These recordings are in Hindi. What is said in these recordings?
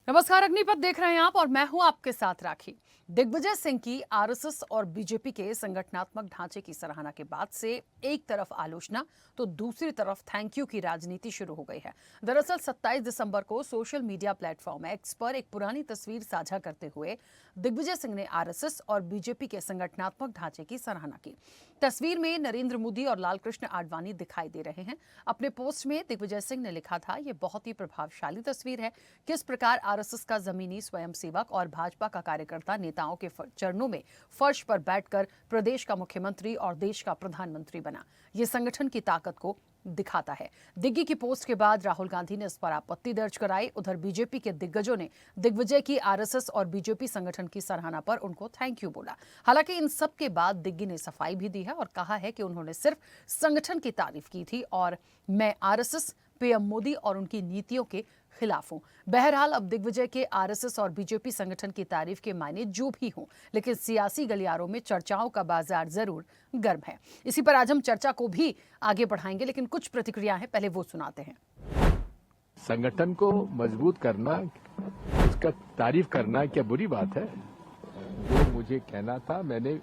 नमस्कार, अग्निपथ देख रहे हैं आप और मैं हूं आपके साथ राखी। दिग्विजय सिंह की आरएसएस और बीजेपी के संगठनात्मक ढांचे की सराहना के बाद से एक तरफ आलोचना तो दूसरी तरफ थैंक यू की राजनीति शुरू हो गई है। दरअसल 27 दिसंबर को सोशल मीडिया प्लेटफॉर्म एक्स पर एक पुरानी तस्वीर साझा करते हुए दिग्विजय सिंह ने आरएसएस और बीजेपी के संगठनात्मक ढांचे की सराहना की। तस्वीर में नरेंद्र मोदी और लालकृष्ण आडवाणी दिखाई दे रहे हैं। अपने पोस्ट में दिग्विजय सिंह ने लिखा था, ये बहुत ही प्रभावशाली तस्वीर है। किस प्रकार आरएसएस का जमीनी स्वयंसेवक और भाजपा का कार्यकर्ता नेताओं के चरणों में फर्श पर बैठकर प्रदेश का मुख्यमंत्री और देश का प्रधानमंत्री बना। ये संगठन की ताकत को दिखाता है। दिग्गी की पोस्ट के बाद राहुल गांधी ने इस पर आपत्ति दर्ज कराई। उधर बीजेपी के दिग्गजों ने दिग्विजय की आरएसएस और बीजेपी संगठन की सराहना पर उनको थैंक यू बोला। हालांकि इन सब के बाद दिग्गी ने सफाई भी दी है और कहा है कि उन्होंने सिर्फ संगठन की तारीफ की थी और मैं आरएसएस, पीएम मोदी और उनकी नीतियों के खिलाफ हूं। बहरहाल अब दिग्विजय के आरएसएस और बीजेपी संगठन की तारीफ के मायने जो भी हों, लेकिन सियासी गलियारों में चर्चाओं का बाजार जरूर गर्म है। इसी पर आज हम चर्चा को भी आगे बढ़ाएंगे, लेकिन कुछ प्रतिक्रिया है, पहले वो सुनाते हैं। संगठन को मजबूत करना, उसका तारीफ करना क्या बुरी बात है? जो मुझे कहना था मैंने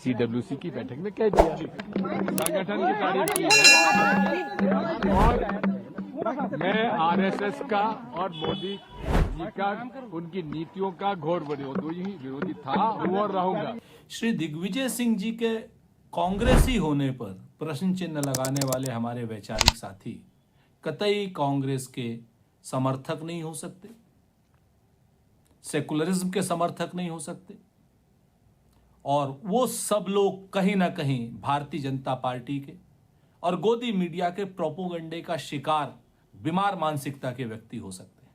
सीडब्ल्यूसी की बैठक में कह दिया। संगठन की तारीफ की है और मैं आरएसएस का और मोदी जी का, उनकी नीतियों का घोर विरोधी था और रहूंगा। श्री दिग्विजय सिंह जी के कांग्रेसी होने पर प्रश्न चिन्ह लगाने वाले हमारे वैचारिक साथी कतई कांग्रेस के समर्थक नहीं हो सकते, सेकुलरिज्म के समर्थक नहीं हो सकते, और वो सब लोग कहीं ना कहीं भारतीय जनता पार्टी के और गोदी मीडिया के प्रोपोगंडे का शिकार बीमार मानसिकता के व्यक्ति हो सकते हैं।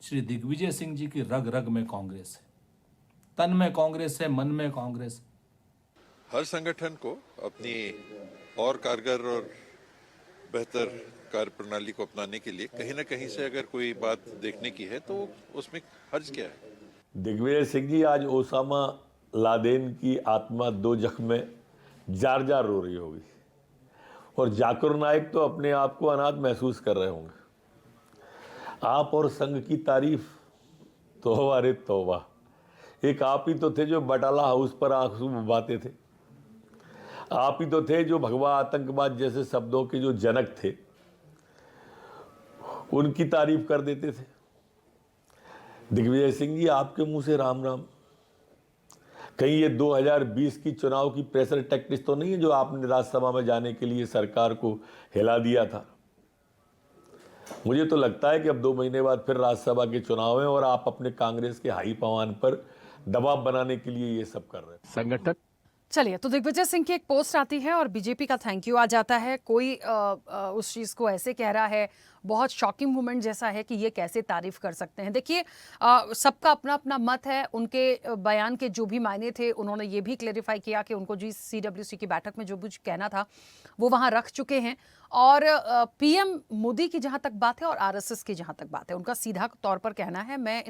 श्री दिग्विजय सिंह जी की रग रग में कांग्रेस है, तन में कांग्रेस है, मन में कांग्रेस है। हर संगठन को अपनी और कारगर और बेहतर कार्य प्रणाली को अपनाने के लिए कहीं ना कहीं से अगर कोई बात देखने की है तो उसमें हर्ज क्या है? दिग्विजय सिंह जी आज ओसामा लादेन की आत्मा दो जख्म में जार जार रो रही होगी और जाकिर नाइक तो अपने आप को अनाथ महसूस कर रहे होंगे। आप और संघ की तारीफ, तौबा रे तौबा। एक आप ही तो थे जो बटाला हाउस पर आंसू बहाते थे। आप ही तो थे जो भगवा आतंकवाद जैसे शब्दों के जो जनक थे, उनकी तारीफ कर देते थे। दिग्विजय सिंह जी, आपके मुंह से राम राम। कहीं ये 2020 की चुनाव की प्रेशर टैक्टिक्स तो नहीं है जो आपने राज्यसभा में जाने के लिए सरकार को हिला दिया था? मुझे तो लगता है कि अब 2 महीने बाद फिर राज्यसभा के चुनाव हैं और आप अपने कांग्रेस के हाई पैमान पर दबाव बनाने के लिए ये सब कर रहे हैं। संगठन चलिए, तो दिग्विजय सिंह की एक पोस्ट आती है और बीजेपी का थैंक यू आ जाता है। कोई उस चीज़ को ऐसे कह रहा है, बहुत शॉकिंग मोमेंट जैसा है कि ये कैसे तारीफ कर सकते हैं। देखिए, सबका अपना अपना मत है। उनके बयान के जो भी मायने थे, उन्होंने ये भी क्लेरिफाई किया कि उनको जी सीडब्ल्यूसी की बैठक में जो कुछ कहना था वो वहाँ रख चुके हैं। और पीएम मोदी की जहाँ तक बात है और आरएसएस की जहाँ तक बात है, उनका सीधा तौर पर कहना है, मैं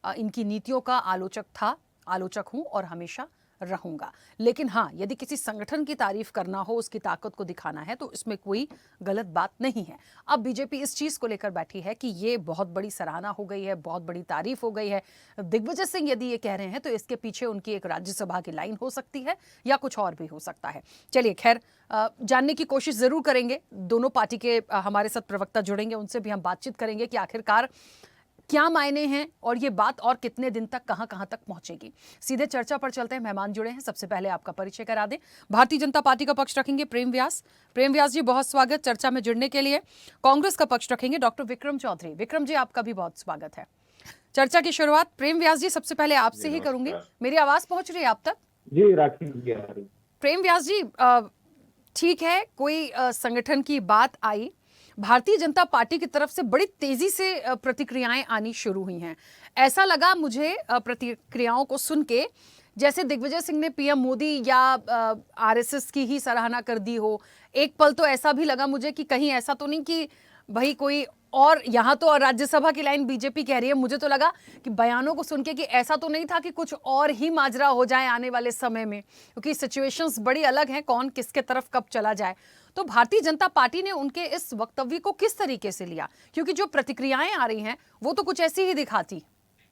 इनकी नीतियों का आलोचक हूँ और हमेशा रहूंगा। लेकिन हाँ, यदि किसी संगठन की तारीफ करना हो, उसकी ताकत को दिखाना है, तो इसमें कोई गलत बात नहीं है। अब बीजेपी इस चीज को लेकर बैठी है कि ये बहुत बड़ी सराहना हो गई है, बहुत बड़ी तारीफ हो गई है। दिग्विजय सिंह यदि ये कह रहे हैं तो इसके पीछे उनकी एक राज्यसभा की लाइन हो सकती है या कुछ और भी हो सकता है। चलिए, खैर, जानने की कोशिश जरूर करेंगे। दोनों पार्टी के हमारे साथ प्रवक्ता जुड़ेंगे, उनसे भी हम बातचीत करेंगे कि आखिरकार क्या मायने हैं और ये बात और कितने दिन तक कहां तक पहुंचेगी। सीधे चर्चा पर चलते हैं। मेहमान जुड़े हैं, सबसे पहले आपका परिचय करा दें। भारतीय जनता पार्टी का पक्ष रखेंगे प्रेम व्यास। प्रेम व्यास जी, बहुत स्वागत चर्चा में जुड़ने के लिए। कांग्रेस का पक्ष रखेंगे डॉक्टर विक्रम चौधरी। विक्रम जी, आपका भी बहुत स्वागत है। चर्चा की शुरुआत प्रेम व्यास जी सबसे पहले आपसे ही करूंगी। मेरी आवाज पहुंच रही है आप तक? जी राखी। प्रेम व्यास जी, ठीक है, कोई संगठन की बात आई, भारतीय जनता पार्टी की तरफ से बड़ी तेजी से प्रतिक्रियाएं आनी शुरू हुई हैं। ऐसा लगा मुझे प्रतिक्रियाओं को सुन के जैसे दिग्विजय सिंह ने पीएम मोदी या आरएसएस की ही सराहना कर दी हो। एक पल तो ऐसा भी लगा मुझे कि कहीं ऐसा तो नहीं कि भाई कोई और, यहाँ तो राज्यसभा की लाइन बीजेपी कह रही है, मुझे तो लगा कि बयानों को सुन के कि ऐसा तो नहीं था कि कुछ और ही माजरा हो जाए आने वाले समय में, क्योंकि सिचुएशंस बड़ी अलग हैं, कौन किसके तरफ कब चला जाए। तो भारतीय जनता पार्टी ने उनके इस वक्तव्य को किस तरीके से लिया, क्योंकि जो प्रतिक्रियाएं आ रही हैं वो तो कुछ ऐसी ही दिखाती।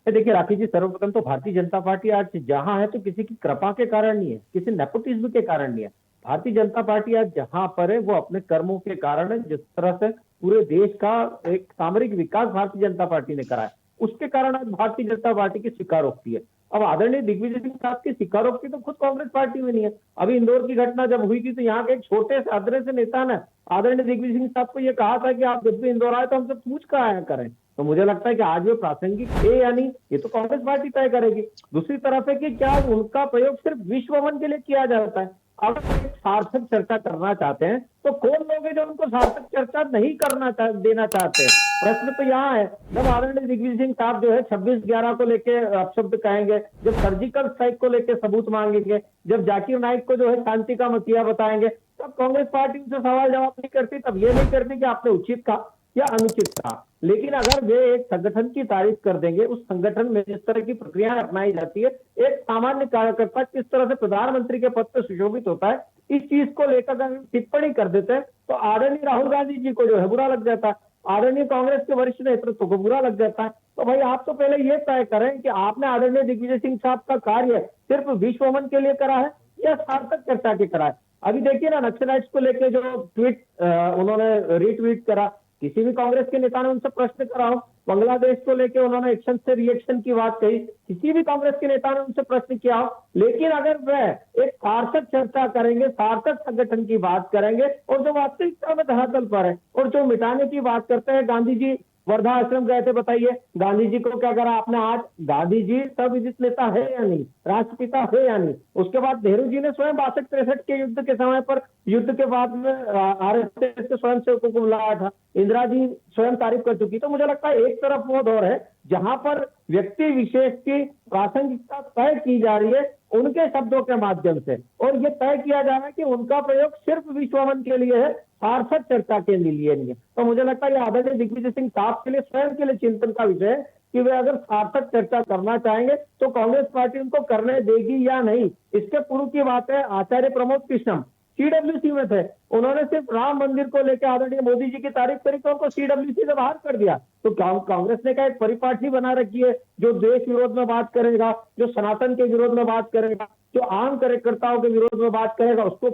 देखिए राखी जी, सर्वप्रथम तो भारतीय जनता पार्टी आज जहां है तो किसी की कृपा के कारण नहीं है, किसी नेपोटिज्म के कारण नहीं है। भारतीय जनता पार्टी आज जहां पर है वो अपने कर्मों के कारण है। जिस तरह से पूरे देश का एक सामरिक विकास भारतीय जनता पार्टी ने करा है, उसके कारण आज भारतीय जनता पार्टी की स्वीकारोक्ति है। अब आदरणीय दिग्विजय सिंह साहब की स्वीकारोक्ति तो खुद कांग्रेस पार्टी में नहीं है। अभी इंदौर की घटना जब हुई थी तो यहाँ के एक छोटे से अदरे से नेता ने आदरणीय दिग्विजय सिंह साहब को ये कहा था कि आप जब भी इंदौर आए तो हमसे पूछ कर आया करें। तो मुझे लगता है कि आज वो प्रासंगिक है या नहीं, ये तो कांग्रेस पार्टी तय करेगी। दूसरी तरफ है कि क्या उनका प्रयोग सिर्फ विश्व भवन के लिए किया जाता है? अगर एक सार्थक चर्चा करना चाहते हैं तो कौन लोग हैं जो उनको सार्थक चर्चा नहीं देना चाहते हैं? प्रश्न तो यहाँ है। जब आदरणीय दिग्विजय सिंह साहब जो है 26/11 को लेके अपशब्द कहेंगे, जब सर्जिकल स्ट्राइक को लेके सबूत मांगेंगे, जब जाकिर नाइक को जो है शांति का मसीहा बताएंगे, तब कांग्रेस पार्टी उनसे सवाल जवाब नहीं करती। तब ये नहीं करती कि आपने उचित कहा या अनुचित कहा। लेकिन अगर वे एक संगठन की तारीफ कर देंगे, उस संगठन में जिस तरह की प्रक्रिया अपनाई जाती है, एक सामान्य कार्यकर्ता किस तरह से प्रधानमंत्री के पद पर सुशोभित होता है, इस चीज को लेकर अगर टिप्पणी कर देते हैं तो आदरणीय राहुल गांधी जी को जो है बुरा लग जाता है, आदरणीय कांग्रेस के वरिष्ठ नेतृत्व को बुरा लग जाता है। तो भाई आप तो पहले ये तय करें कि आपने आदरणीय दिग्विजय सिंह साहब का कार्य सिर्फ विश्व भवन के लिए करा है या सार्थक चर्चा के करा है। अभी देखिए ना, नक्सलाइट्स को लेकर जो ट्वीट उन्होंने रीट्वीट करा, किसी भी कांग्रेस के नेता ने उनसे प्रश्न करा हो। बांग्लादेश को लेकर उन्होंने एक्शन से रिएक्शन की बात कही, किसी भी कांग्रेस के नेता ने उनसे प्रश्न किया हो। लेकिन अगर वह एक सार्थक चर्चा करेंगे, सार्थक संगठन की बात करेंगे और जो वास्तविकता में धरातल पर है और जो मिटाने की बात करते हैं, गांधी जी वर्धा आश्रम गए थे, बताइए गांधी जी को क्या करा आपने? आज गांधी जी सर्वविदित नेता है या नहीं, राष्ट्रपिता है या नहीं? उसके बाद नेहरू जी ने स्वयं 62-63 के युद्ध के समय पर, युद्ध के बाद में आरएसएस के स्वयं सेवकों को बुलाया था, इंदिरा जी स्वयं तारीफ कर चुकी। तो मुझे लगता है एक तरफ वो दौर है जहां पर व्यक्ति विशेष की प्रासंगिकता तय की जा रही है उनके शब्दों के माध्यम से, और ये तय किया जा रहा है कि उनका प्रयोग सिर्फ विश्व भवन के लिए है, सार्थक चर्चा के लिए नहीं है। तो मुझे लगता है आदरणीय दिग्विजय सिंह साहब के लिए स्वयं के लिए चिंतन का विषय है कि वे अगर सार्थक चर्चा करना चाहेंगे तो कांग्रेस पार्टी उनको करने देगी या नहीं। इसके पूर्व की बात है, आचार्य प्रमोद कृष्णम सीडब्ल्यूसी में थे, उन्होंने सिर्फ राम मंदिर को लेकर आदरणीय मोदी जी की तारीफ करी तो उनको सीडब्ल्यूसी से बाहर कर दिया। तो कांग्रेस ने क्या एक परिपाटी बना रखी है जो देश विरोध में बात करेगा, जो सनातन के विरोध में बात करेगा, जो आम कार्यकर्ताओं के विरोध में बात करेगा, उसको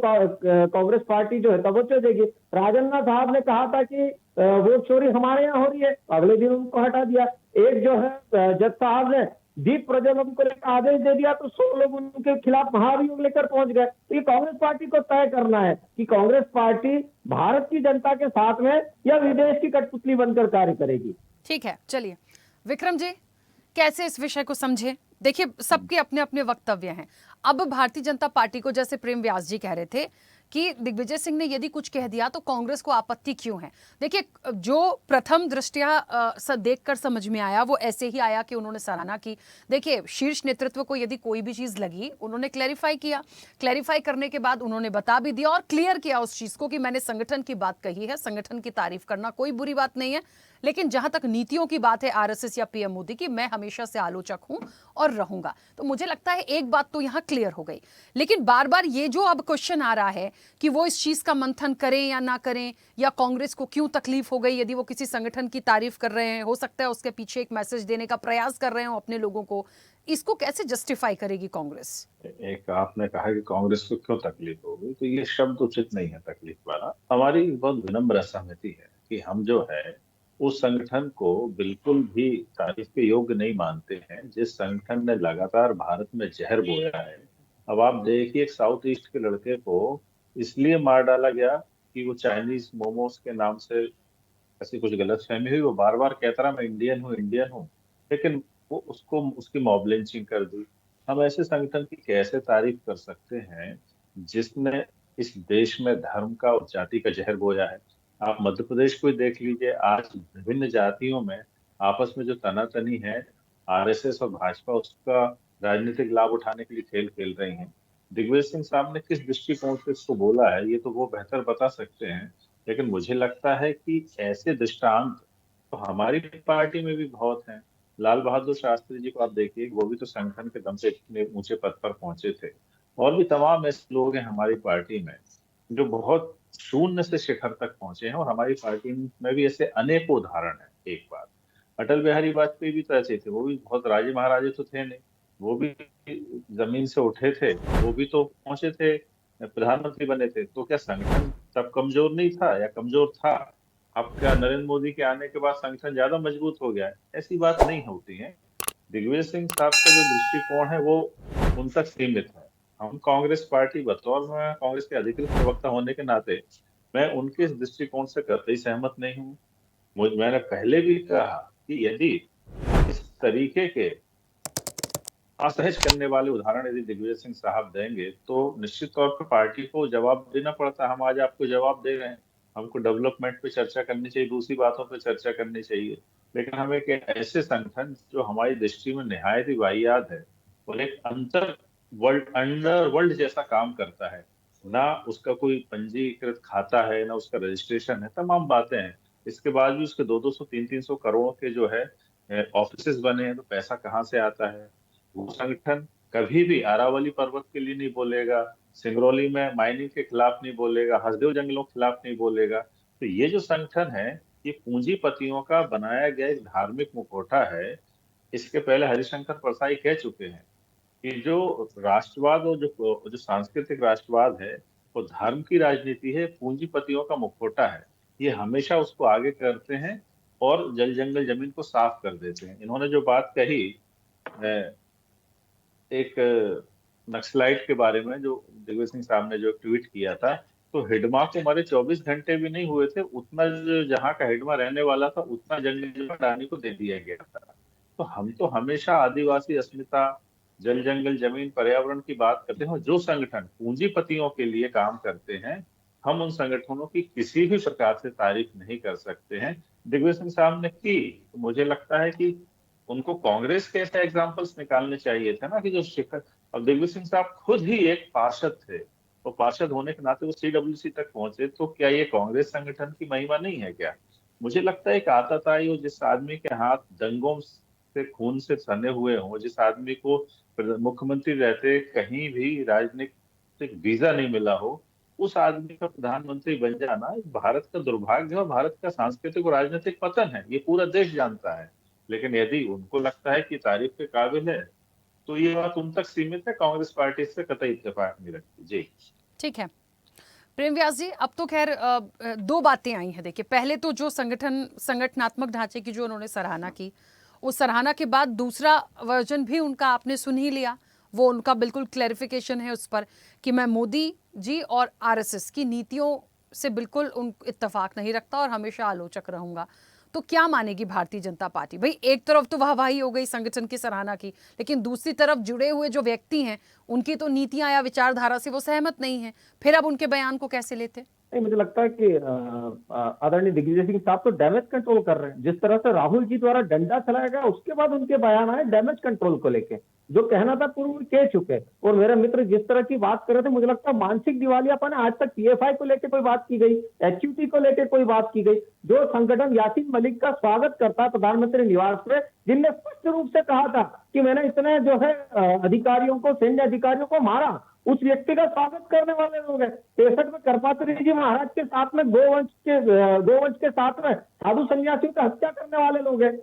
कांग्रेस पार्टी जो है तवज्जो देगी। राजन्ना साहब ने कहा था कि वोट चोरी हमारे यहाँ हो रही है, अगले दिन उनको हटा दिया। एक जो है जज साहब ने दीप प्रज्वलन को लेकर आदेश दे दिया तो 100 लोग उनके खिलाफ महाभियोग लेकर पहुंच गए। तो ये कांग्रेस पार्टी को तय करना है कि कांग्रेस पार्टी भारत की जनता के साथ में या विदेश की कठपुतली बनकर कार्य करेगी। ठीक है, चलिए विक्रम जी, कैसे इस विषय को समझे? देखिए, सबके अपने अपने वक्तव्य हैं। अब भारतीय जनता पार्टी को, जैसे प्रेम व्यास जी कह रहे थे कि दिग्विजय सिंह ने यदि कुछ कह दिया तो कांग्रेस को आपत्ति क्यों है? देखिए, जो प्रथम दृष्टया देखकर समझ में आया वो ऐसे ही आया कि उन्होंने सराहना की। देखिए, शीर्ष नेतृत्व को यदि कोई भी चीज लगी, उन्होंने क्लैरिफाई किया, क्लैरिफाई करने के बाद उन्होंने बता भी दिया और क्लियर किया उस चीज को कि मैंने संगठन की बात कही है, संगठन की तारीफ करना कोई बुरी बात नहीं है, लेकिन जहां तक नीतियों की बात है आरएसएस या पीएम मोदी की, मैं हमेशा से आलोचक हूं और रहूंगा। तो मुझे लगता है एक बात तो यहां क्लियर हो गई। लेकिन बार बार ये जो अब क्वेश्चन आ रहा है कि वो इस चीज का मंथन करें या ना करें, या कांग्रेस को क्यों तकलीफ हो गई यदि वो किसी संगठन की तारीफ कर रहे हैं, हो सकता है उसके पीछे एक मैसेज देने का प्रयास कर रहे हो अपने लोगों को, इसको कैसे जस्टिफाई करेगी कांग्रेस? एक आपने कहा कि कांग्रेस को क्यों तकलीफ होगी, तो ये शब्द उचित नहीं है तकलीफ वाला। हमारी बहुत विनम्र असहमति है कि हम जो है उस संगठन को बिल्कुल भी तारीफ के योग्य नहीं मानते हैं जिस संगठन ने लगातार भारत में जहर बोया है। अब आप देखिए, एक साउथ ईस्ट के लड़के को इसलिए मार डाला गया कि वो चाइनीज मोमोज के नाम से ऐसी कुछ गलतफहमी हुई। वो बार बार कहता रहा मैं इंडियन हूँ इंडियन हूँ, लेकिन वो उसको उसकी मॉब लिंचिंग कर दी। हम ऐसे संगठन की कैसे तारीफ कर सकते हैं जिसने इस देश में धर्म का और जाति का जहर बोया है? आप मध्य प्रदेश को ही देख लीजिए, आज विभिन्न जातियों में आपस में जो तनातनी है, आरएसएस और भाजपा उसका राजनीतिक लाभ उठाने के लिए खेल खेल रही हैं। दिग्विजय सिंह साहब ने किस दृष्टिकोण से इसको बोला है ये तो वो बेहतर बता सकते हैं, लेकिन मुझे लगता है कि ऐसे दृष्टांत तो हमारी पार्टी में भी बहुत हैं। लाल बहादुर शास्त्री जी को आप देखिए, वो भी तो संगठन के दम से इतने ऊंचे पद पर पहुंचे थे, और भी तमाम ऐसे लोग हैं हमारी पार्टी में जो बहुत शून्य से शिखर तक पहुंचे हैं, और हमारी पार्टी में भी ऐसे अनेकों उदाहरण हैं। एक बात, अटल बिहारी वाजपेयी भी तो ऐसे थे, वो भी बहुत राजे महाराजे तो थे नहीं, वो भी जमीन से उठे थे, वो भी तो पहुंचे थे, प्रधानमंत्री बने थे। तो क्या संगठन तब कमजोर नहीं था या कमजोर था? अब क्या नरेंद्र मोदी के आने के बाद संगठन ज्यादा मजबूत हो गया है? ऐसी बात नहीं होती है। दिग्विजय सिंह साहब का जो दृष्टिकोण है वो उन तक सीमित है। हम कांग्रेस पार्टी, बतौर मैं कांग्रेस के अधिकृत प्रवक्ता होने के नाते, मैं उनके इस दृष्टिकोण से कतई सहमत नहीं हूँ। मैंने पहले भी कहा कि यदि इस तरीके के असहज करने वाले उदाहरण यदि दिग्विजय सिंह साहब देंगे तो निश्चित तौर पर पार्टी को जवाब देना पड़ता है। हम आज आपको जवाब दे रहे हैं, हमको डेवलपमेंट पे चर्चा करनी चाहिए, दूसरी बातों पे चर्चा करनी चाहिए, लेकिन हम एक ऐसे संगठन जो हमारी दृष्टि में निहायत ही वाहियात है और एक अंडर वर्ल्ड जैसा काम करता है, ना उसका कोई पंजीकृत खाता है, ना उसका रजिस्ट्रेशन है, तमाम बातें हैं, इसके बाद भी उसके 200-300 करोड़ के जो है ऑफिसेज बने हैं, तो पैसा कहाँ से आता है? वो संगठन कभी भी अरावली पर्वत के लिए नहीं बोलेगा, सिंगरौली में माइनिंग के खिलाफ नहीं बोलेगा, हसदेव जंगलों के खिलाफ नहीं बोलेगा। तो ये जो संगठन है, ये पूंजीपतियों का बनाया गया एक धार्मिक मुखौटा है। इसके पहले हरिशंकर परसाई कह चुके हैं कि जो राष्ट्रवाद और जो सांस्कृतिक राष्ट्रवाद है, वो धर्म की राजनीति है, पूंजीपतियों का मुखौटा है। ये हमेशा उसको आगे करते हैं और जल जंगल जमीन को साफ कर देते हैं। इन्होंने जो बात कही एक नक्सलाइट के बारे में, जो दिग्विजय सिंह साहब ने जो ट्वीट किया था, तो हिडमा को हमारे 24 घंटे भी नहीं हुए थे, उतना जहाँ का हिडमा रहने वाला था उतना जंगल अडानी को दे दिया गया था। तो हम तो हमेशा आदिवासी अस्मिता, जल जंगल जमीन, पर्यावरण की बात करते हैं। और जो संगठन पूंजीपतियों के लिए काम करते हैं, हम उन संगठनों की किसी भी प्रकार से तारीफ नहीं कर सकते हैं। दिग्विजय सिंह साहब ने की, तो मुझे लगता है कि उनको कांग्रेस के ऐसे एग्जाम्पल्स निकालने चाहिए थे ना, कि जो शिखर, अब दिग्विजय सिंह साहब खुद ही एक पार्षद थे, तो पार्षद होने के नाते वो CWC तक पहुंचे, तो क्या ये कांग्रेस संगठन की महिमा नहीं है क्या? मुझे लगता है कि आताताई हो, जिस आदमी के हाथ दंगों से खून से सने हुए हों, जिस आदमी को मुख्यमंत्री रहते कहीं भी राजनीतिक वीजा नहीं मिला हो, उस आदमी का प्रधानमंत्री बन जाना एक भारत का दुर्भाग्य है और भारत का सांस्कृतिक और राजनीतिक पतन है, ये पूरा देश जानता है। लेकिन यदि उनको लगता है कि तारीफ के काबिल है, तो ये बात उन तक सीमित है, कांग्रेस पार्टी से कतई इत्तेफाक नहीं रखती। जी ठीक है प्रेम व्यास जी, अब तो खैर दो बातें आई हैं। देखिए, पहले तो जो संगठनात्मक ढांचे की जो उन्होंने सराहना की, उस सराहना के बाद दूसरा वर्जन भी उनका आपने सुन ही लिया। वो उनका बिल्कुल क्लैरिफिकेशन है उस पर कि मैं मोदी जी और आरएसएस की नीतियों से बिल्कुल उन इत्तेफाक नहीं रखता और हमेशा आलोचक रहूंगा। तो क्या मानेगी भारतीय जनता पार्टी? भाई, एक तरफ तो वाहवाही हो गई संगठन की सराहना की, लेकिन दूसरी तरफ जुड़े हुए जो व्यक्ति हैं उनकी तो नीतियां या विचारधारा से वो सहमत नहीं है, फिर अब उनके बयान को कैसे लेते? नहीं, मुझे लगता है कि आदरणीय दिग्विजय सिंह साहब तो डैमेज कंट्रोल कर रहे हैं। जिस तरह से राहुल जी द्वारा डंडा चलाया गया, उसके बाद उनके बयान आए डैमेज कंट्रोल को लेके, जो कहना था पूर्व में कह चुके। और मेरे मित्र जिस तरह की बात कर रहे थे, मुझे लगता है मानसिक दिवालियापन है। आज तक PFI को लेकर कोई बात की गई, HUT को लेकर कोई बात की गई। जो संगठन यासीन मलिक का स्वागत करता है प्रधानमंत्री निवास में, जिनने स्पष्ट रूप से कहा था कि मैंने इतने जो है अधिकारियों को, सैन्य अधिकारियों को मारा, उस व्यक्ति का स्वागत करने वाले लोग हैं। 63 में करपात्री जी महाराज के साथ में गोवंश के साथ में साधु सन्यासियों की हत्या करने वाले लोग हैं।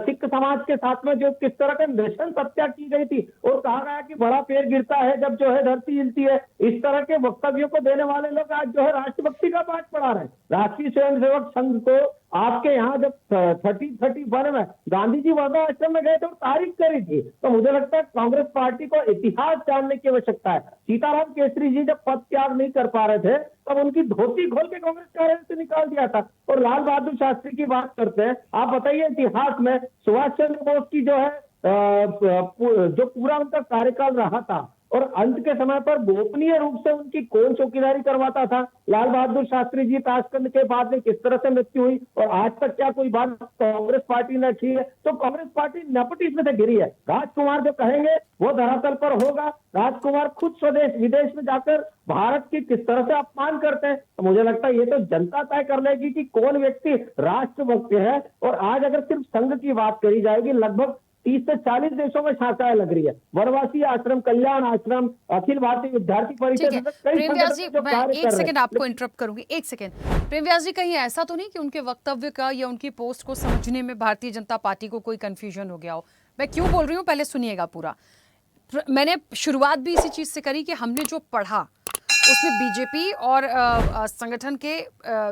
सिख समाज के साथ में जो किस तरह के नृशंस हत्या की गई थी, और कहा गया कि बड़ा पेड़ गिरता है जब जो है धरती हिलती है, इस तरह के वक्तव्यों को देने वाले लोग आज जो है राष्ट्रभक्ति का पाठ पढ़ा रहे हैं। राष्ट्रीय स्वयंसेवक संघ को आपके यहाँ जब 31 में गांधी जी वर्धा आश्रम में गए थे और तारीफ करी थी, तो मुझे लगता है कांग्रेस पार्टी को इतिहास जानने की आवश्यकता है। सीताराम केसरी जी जब पद त्याग नहीं कर पा रहे थे, तब उनकी धोती खोल के कांग्रेस कार्यालय से निकाल दिया था। और लाल बहादुर शास्त्री की बात करते हैं, आप बताइए इतिहास में सुभाष चंद्र बोस की जो है जो पूरा उनका कार्यकाल रहा था, और अंत के समय पर गोपनीय रूप से उनकी कौन चौकीदारी करवाता था? लाल बहादुर शास्त्री जी ताशकंद के बाद में किस तरह से मृत्यु हुई, और आज तक क्या कोई बात कांग्रेस पार्टी ने की है? तो कांग्रेस पार्टी नेपोटिज्म से घिरी है। राजकुमार जो कहेंगे वो धरातल पर होगा। राजकुमार खुद स्वदेश विदेश में जाकर भारत की किस तरह से अपमान करते हैं, तो मुझे लगता है ये तो जनता तय कर लेगी कि कौन व्यक्ति राष्ट्रभक्त है। और आज अगर सिर्फ संघ की बात करी जाएगी, लगभग 30 से 40 देशों में शाखाएं लग रही है। वनवासी आश्रम, कल्याण आश्रम, अखिल भारतीय विद्यार्थी ठीक परिषद, है कई प्रेम व्यास संगठन जी, जो मैं कार्य एक कर रहे सेकंड हैं। आपको इंटरप्ट करूंगी, एक सेकंड। प्रेम व्यास जी, कहीं ऐसा तो नहीं कि उनके वक्तव्य का या उनकी पोस्ट को समझने में भारतीय जनता पार्टी को कोई कंफ्यूजन हो गया हो? मैं क्यों बोल रही हूँ, पहले सुनिएगा पूरा। मैंने शुरुआत भी इसी चीज से करी कि हमने जो पढ़ा उसमें बीजेपी और संगठन के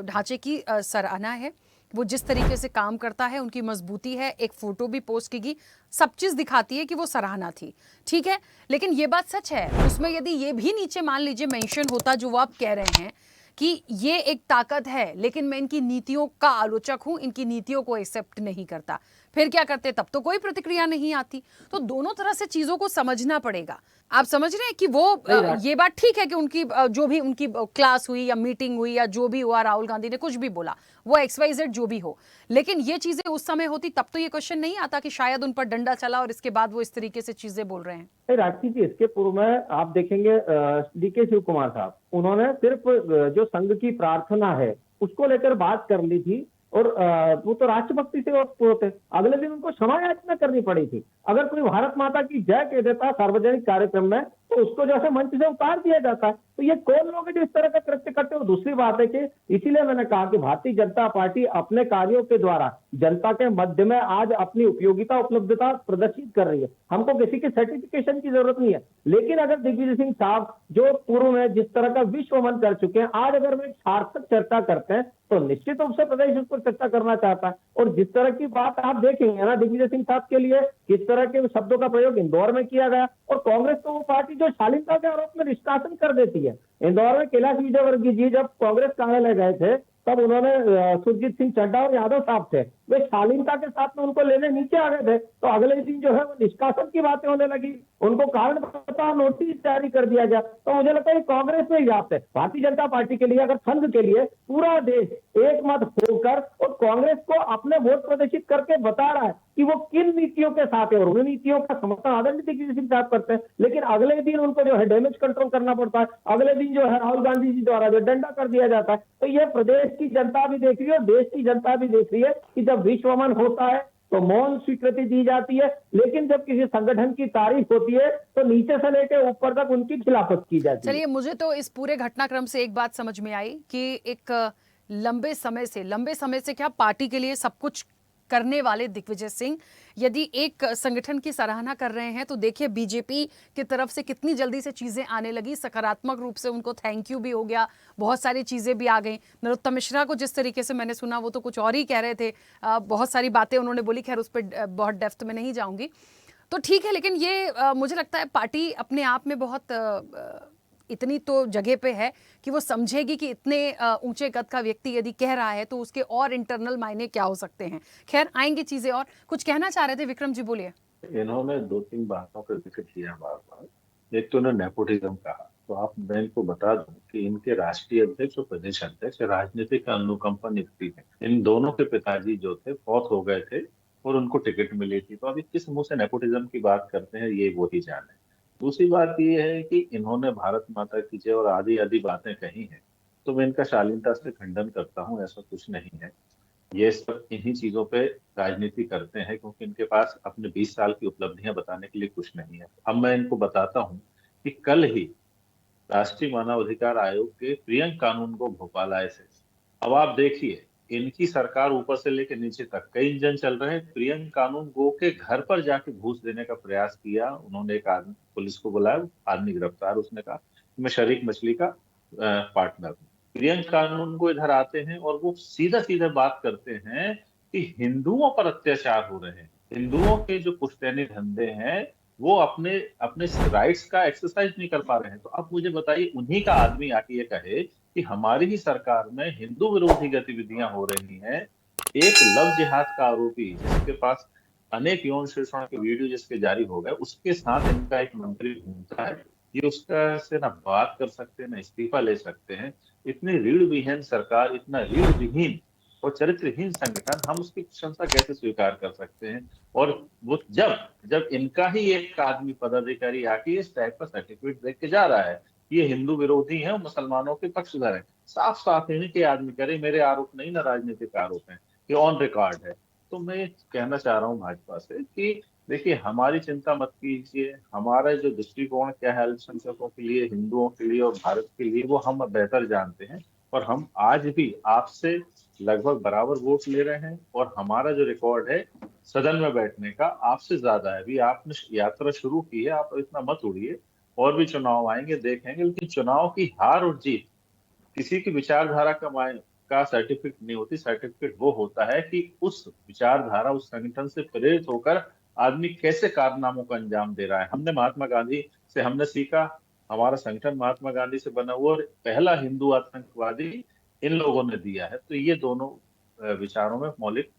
ढांचे की सराहना है। वो जिस तरीके से काम करता है, उनकी मजबूती है, एक फोटो भी पोस्ट की गई, सब चीज दिखाती है कि वो सराहना थी। ठीक है, लेकिन ये बात सच है, उसमें यदि ये भी नीचे मान लीजिए मेंशन होता जो वो आप कह रहे हैं कि ये एक ताकत है, लेकिन मैं इनकी नीतियों का आलोचक हूं, इनकी नीतियों को एक्सेप्ट नहीं करता, फिर क्या करते? तब तो कोई प्रतिक्रिया नहीं आती। तो दोनों तरह से चीजों को समझना पड़ेगा। आप समझ रहे हैं कि वो ये बात ठीक है कि उनकी जो भी उनकी क्लास हुई या मीटिंग हुई या जो भी हुआ, राहुल गांधी ने कुछ भी बोला, वो XYZ जो भी हो, लेकिन ये चीजें उस समय होती तब तो ये क्वेश्चन नहीं आता कि शायद उन पर डंडा चला और इसके बाद वो इस तरीके से चीजें बोल रहे हैं। राष्ट्रीय जी, इसके पूर्व में आप देखेंगे DK शिव कुमार साहब, उन्होंने सिर्फ जो संघ की प्रार्थना है उसको लेकर बात कर ली थी, और वो तो राष्ट्रभक्ति से होते, अगले दिन उनको क्षमा याचना करनी पड़ी थी। अगर कोई भारत माता की जय कह देता सार्वजनिक कार्यक्रम में तो उसको जैसे मंच से उतार दिया जाता है। तो ये कौन लोग हैं जो इस तरह का कृत्य करते हैं? और दूसरी बात है कि इसीलिए मैंने कहा कि भारतीय जनता पार्टी अपने कार्यों के द्वारा जनता के मध्य में आज अपनी उपयोगिता, उपलब्धता प्रदर्शित कर रही है। हमको किसी की सर्टिफिकेशन की जरूरत नहीं है। लेकिन अगर दिग्विजय सिंह साहब जो पूर्व में जिस तरह का विश्व मन कर चुके हैं, आज अगर वे सार्थक चर्चा करते हैं तो निश्चित रूप से प्रदेश उस पर चर्चा करना चाहता है। और जिस तरह की बात आप देखेंगे ना दिग्विजय सिंह साहब के लिए किस तरह के शब्दों का प्रयोग इंदौर में किया गया, और कांग्रेस तो वो पार्टी जो शालीनता के आरोप में निष्कासन कर देती है। इंदौर में कैलाश विजयवर्गीय जी जब कांग्रेस कार्यालय गए थे तब उन्होंने सुरजीत सिंह चड्डा और यादव साहब थे, वे शालीनता के साथ में उनको लेने नीचे आ गए थे, तो अगले दिन जो है वो निष्कासन की बातें होने लगी, उनको कारण बताओ नोटिस जारी कर दिया गया। तो मुझे लगता है कांग्रेस में ही व्याप्त है। भारतीय जनता पार्टी के लिए, अगर संघ के लिए पूरा देश एक मत होकर और कांग्रेस को अपने वोट प्रदर्शित करके बता रहा है कि वो किन नीतियों के साथ है, और उन नीतियों का समर्थन आदरणीय दिग्विजय सिंह साहब करते हैं, लेकिन अगले दिन उनको जो है डैमेज कंट्रोल करना पड़ता है, अगले दिन जो है राहुल गांधी जी द्वारा जो डंडा कर दिया जाता है। तो ये प्रदेश की जनता भी देख रही है और देश की जनता भी देख रही है कि जब विश्वमन होता है तो मौन स्वीकृति दी जाती है, लेकिन जब किसी संगठन की तारीफ होती है तो नीचे से लेकर ऊपर तक उनकी खिलाफत की जाती है। चलिए, मुझे तो इस पूरे घटनाक्रम से एक बात समझ में आई कि एक लंबे समय से क्या पार्टी के लिए सब कुछ करने वाले दिग्विजय सिंह यदि एक संगठन की सराहना कर रहे हैं तो देखिए बीजेपी की तरफ से कितनी जल्दी से चीजें आने लगी, सकारात्मक रूप से उनको थैंक यू भी हो गया, बहुत सारी चीजें भी आ गई। नरोत्तम मिश्रा को जिस तरीके से मैंने सुना वो तो कुछ और ही कह रहे थे, बहुत सारी बातें उन्होंने बोली, खैर उस पर बहुत डेप्थ में नहीं जाऊंगी। तो ठीक है, लेकिन ये मुझे लगता है पार्टी अपने आप में बहुत इतनी तो जगह पे है कि वो समझेगी कि इतने ऊंचे कद का व्यक्ति यदि कह रहा है तो उसके और इंटरनल मायने क्या हो सकते हैं। खैर आएंगे चीजें। और कुछ कहना चाह रहे थे विक्रम जी, बोलिए। इन्होंने 2-3 बातों का जिक्र किया बार बार। एक तो उन्होंने नेपोटिज्म कहा, तो आप मैं इनको बता दूं कि इनके राष्ट्रीय अध्यक्ष और प्रदेश अध्यक्ष राजनीतिक अनुकंपा नियुक्ति है। इन दोनों के पिताजी जो थे फौत हो गए थे और उनको टिकट मिली थी, तो अभी किस मुंह से नेपोटिज्म की बात करते हैं ये वो ही जाने। दूसरी बात ये है कि इन्होंने भारत माता की जय और आदि आदि बातें कही हैं, तो मैं इनका शालीनता से खंडन करता हूँ, ऐसा कुछ नहीं है। ये सब इन्हीं चीजों पे राजनीति करते हैं क्योंकि इनके पास अपने 20 साल की उपलब्धियां बताने के लिए कुछ नहीं है। अब मैं इनको बताता हूं कि कल ही राष्ट्रीय मानवाधिकार आयोग के प्रियंक कानून को भोपाल आए थे। अब आप देखिए, इनकी सरकार ऊपर से लेकर नीचे तक कई इंजन चल रहे हैं। प्रियंक कानून गो के घर पर जाके घूस देने का प्रयास किया उन्होंने। एक आदमी, पुलिस को बुलाया, आदमी गिरफ्तार, उसने कहा मैं शरीक मछली का पार्टनर हूँ। प्रियंक कानून को इधर आते हैं और वो सीधा सीधा बात करते हैं कि हिंदुओं पर अत्याचार हो रहे हैं, हिंदुओं के जो पुश्तैनी धंधे हैं वो अपने अपने राइट्स का एक्सरसाइज नहीं कर पा रहे हैं। तो अब मुझे बताइए, उन्हीं का आदमी आके ये कहे कि हमारी ही सरकार में हिंदू विरोधी गतिविधियां हो रही हैं। एक लव जिहाद का आरोपी जिसके पास अनेक यौन शोषण के वीडियो जिसके जारी हो गए, उसके साथ इनका एक मंत्री घूमता है। ये उसका से ना बात कर सकते हैं ना इस्तीफा ले सकते हैं। इतनी रीढ़ विहीन सरकार, इतना रीढ़ विहीन और चरित्रहीन संगठन, हम उसकी प्रशंसा कैसे स्वीकार कर सकते हैं? और वो जब जब इनका ही एक आदमी पदाधिकारी आके इस टाइप का सर्टिफिकेट देख के जा रहा है, ये हिंदू विरोधी है, मुसलमानों के पक्षधर है, साफ साफ इन्हीं के आदमी करे, मेरे आरोप नहीं ना राजनीतिक आरोप है, ये ऑन रिकॉर्ड है। तो मैं कहना चाह रहा हूँ भाजपा से कि देखिए, हमारी चिंता मत कीजिए। हमारा जो दृष्टिकोण क्या है अल्पसंख्यकों के लिए, हिंदुओं के लिए और भारत के लिए, वो हम बेहतर जानते हैं। और हम आज भी आपसे लगभग बराबर वोट ले रहे हैं और हमारा जो रिकॉर्ड है सदन में बैठने का आपसे ज्यादा है। अभी आपने यात्रा शुरू की है, आप इतना मत उड़िए। और भी चुनाव आएंगे, देखेंगे। लेकिन चुनाव की हार और जीत किसी की विचारधारा का सर्टिफिकेट नहीं होती। सर्टिफिकेट वो होता है कि उस विचारधारा, उस संगठन से प्रेरित होकर आदमी कैसे कारनामों का अंजाम दे रहा है। हमने महात्मा गांधी से हमने सीखा। हमारा संगठन महात्मा गांधी से बना हुआ और पहला हिंदू आतंकवादी इन लोगों ने दिया है। तो ये दोनों विचारों में मौलिक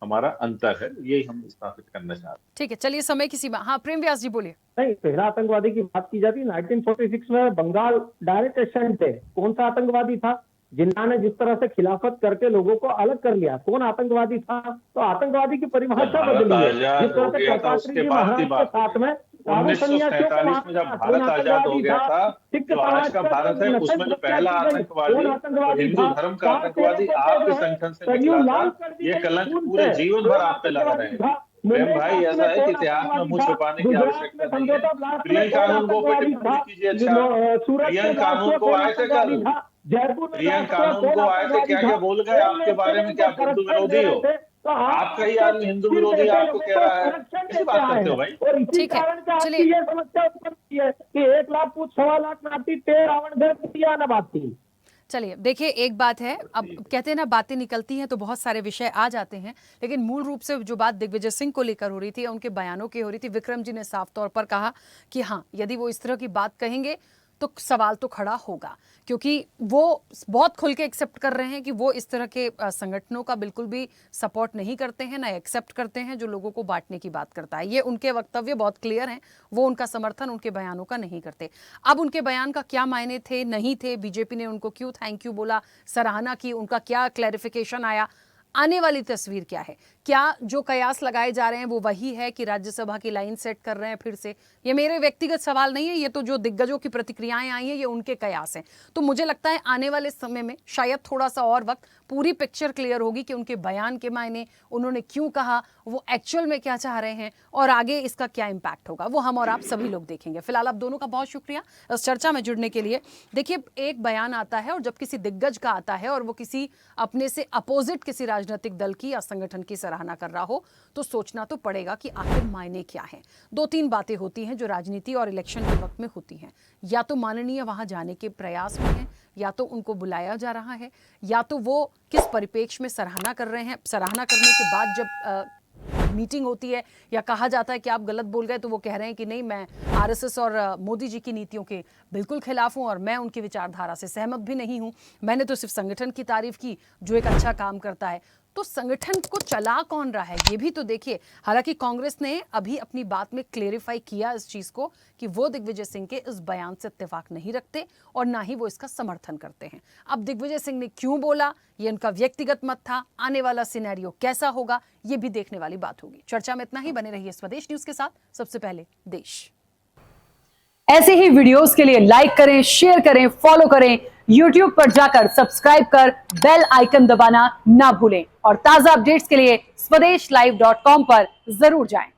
हमारा अंतर है, यही हम स्थापित करना चाहते हैं। ठीक है, चलिए समय की सीमा। हाँ, प्रेम व्यास जी बोलिए। नहीं, पहला आतंकवादी की बात की जाती है 1946 में बंगाल डायरेक्ट एसेंट थे। कौन सा आतंकवादी था? जिन्ना ने जिस तरह से खिलाफत करके लोगों को अलग कर लिया, कौन आतंकवादी था? तो आतंकवादी की परिभाषा बदली है। जिस तरह से कर्तारपुर जी महाराज के साथ में 1947 में जब भारत आजाद हो गया था, जो आज का भारत है, उसमें जो पहला आतंकवादी, हिंदू धर्म का आतंकवादी आपके संगठन से निकला था। ये कलंक पूरे जीवन भर आप पे लगा रहेगा। प्रेम भाई, ऐसा है कि इतिहास में मुंह छुपाने की आवश्यकता नहीं है। प्रियन कानून को पे टिप्पणी कीजिए। अच्छा, प्रियन कानून को आए थे कल, प्रियन कानून को आए थे, क्या क्या बोल गए आपके बारे में? क्या आप हिंदू विरोधी हो? तो आपका ही आदमी हिंदू विरोधी आपको कह रहा है, कैसे बात करते हो भाई? और इसी ठीक है, कारण से आपकी चलिए। ये समस्या उत्पन्न हुई है कि 1 लाख पूछ 1.25 लाख में आती, 13 रावण दे दिया न बाती। चलिए, देखिए, एक बात है, अब कहते हैं ना, बातें निकलती हैं तो बहुत सारे विषय आ जाते हैं, लेकिन मूल रूप से जो बात दिग्विजय सिंह को लेकर हो रही थी, उनके बयानों की हो रही थी, विक्रम जी ने साफ तौर पर कहा कि हाँ, यदि वो इस तरह की बात कहेंगे तो सवाल तो खड़ा होगा, क्योंकि वो बहुत खुल के एक्सेप्ट कर रहे हैं कि वो इस तरह के संगठनों का बिल्कुल भी सपोर्ट नहीं करते हैं, ना एक्सेप्ट करते हैं जो लोगों को बांटने की बात करता है। ये उनके वक्तव्य बहुत क्लियर हैं, वो उनका समर्थन उनके बयानों का नहीं करते। अब उनके बयान का क्या मायने थे, नहीं थे, बीजेपी ने उनको क्यों थैंक यू बोला, सराहना की, उनका क्या क्लैरिफिकेशन आया, आने वाली तस्वीर क्या है? क्या जो कयास लगाए जा रहे हैं वो वही है कि राज्यसभा की लाइन सेट कर रहे हैं फिर से? ये मेरे व्यक्तिगत सवाल नहीं है, ये तो जो दिग्गजों की प्रतिक्रियाएं आई हैं ये उनके कयास हैं। तो मुझे लगता है आने वाले समय में शायद थोड़ा सा और वक्त, पूरी पिक्चर क्लियर होगी कि उनके बयान के मायने, उन्होंने क्यों कहा, वो एक्चुअल में क्या चाह रहे हैं और आगे इसका क्या इम्पैक्ट होगा, वो हम और आप सभी लोग देखेंगे। फिलहाल आप दोनों का बहुत शुक्रिया इस चर्चा में जुड़ने के लिए। देखिए, एक बयान आता है और जब किसी दिग्गज का आता है और वो किसी अपने से अपोजिट किसी राजनीतिक दल की या संगठन की सराहना कर रहा हो, तो सोचना तो पड़ेगा कि आखिर मायने क्या हैं। 2-3 बातें होती हैं जो राजनीति और इलेक्शन के वक्त में होती हैं। या तो माननीय वहां जाने के प्रयास में है, या तो उनको बुलाया जा रहा है, या तो वो किस परिप्रेक्ष्य में सराहना कर रहे हैं। सराहना करने के बाद जब मीटिंग होती है या कहा जाता है कि आप गलत बोल गए, तो वो कह रहे हैं कि नहीं, मैं आरएसएस और मोदी जी की नीतियों के बिल्कुल खिलाफ हूं और मैं उनकी विचारधारा से सहमत भी नहीं हूं। मैंने तो सिर्फ संगठन की तारीफ की जो एक अच्छा काम करता है। तो संगठन को चला कौन रहा है ये भी तो देखिए। हालांकि कांग्रेस ने अभी अपनी बात में क्लेरिफाई किया इस चीज को कि वो दिग्विजय सिंह के इस बयान से इत्तेफाक नहीं रखते और ना ही वो इसका समर्थन करते हैं। अब दिग्विजय सिंह ने क्यों बोला, ये उनका व्यक्तिगत मत था, आने वाला सिनेरियो कैसा होगा ये भी देखने वाली बात होगी। चर्चा में इतना ही, बने रहिए स्वदेश न्यूज के साथ। सबसे पहले देश। ऐसे ही वीडियोस के लिए लाइक करें, शेयर करें, फॉलो करें, YouTube पर जाकर सब्सक्राइब कर बेल आइकन दबाना ना भूलें और ताजा अपडेट्स के लिए स्वदेशलाइव.com पर जरूर जाएं।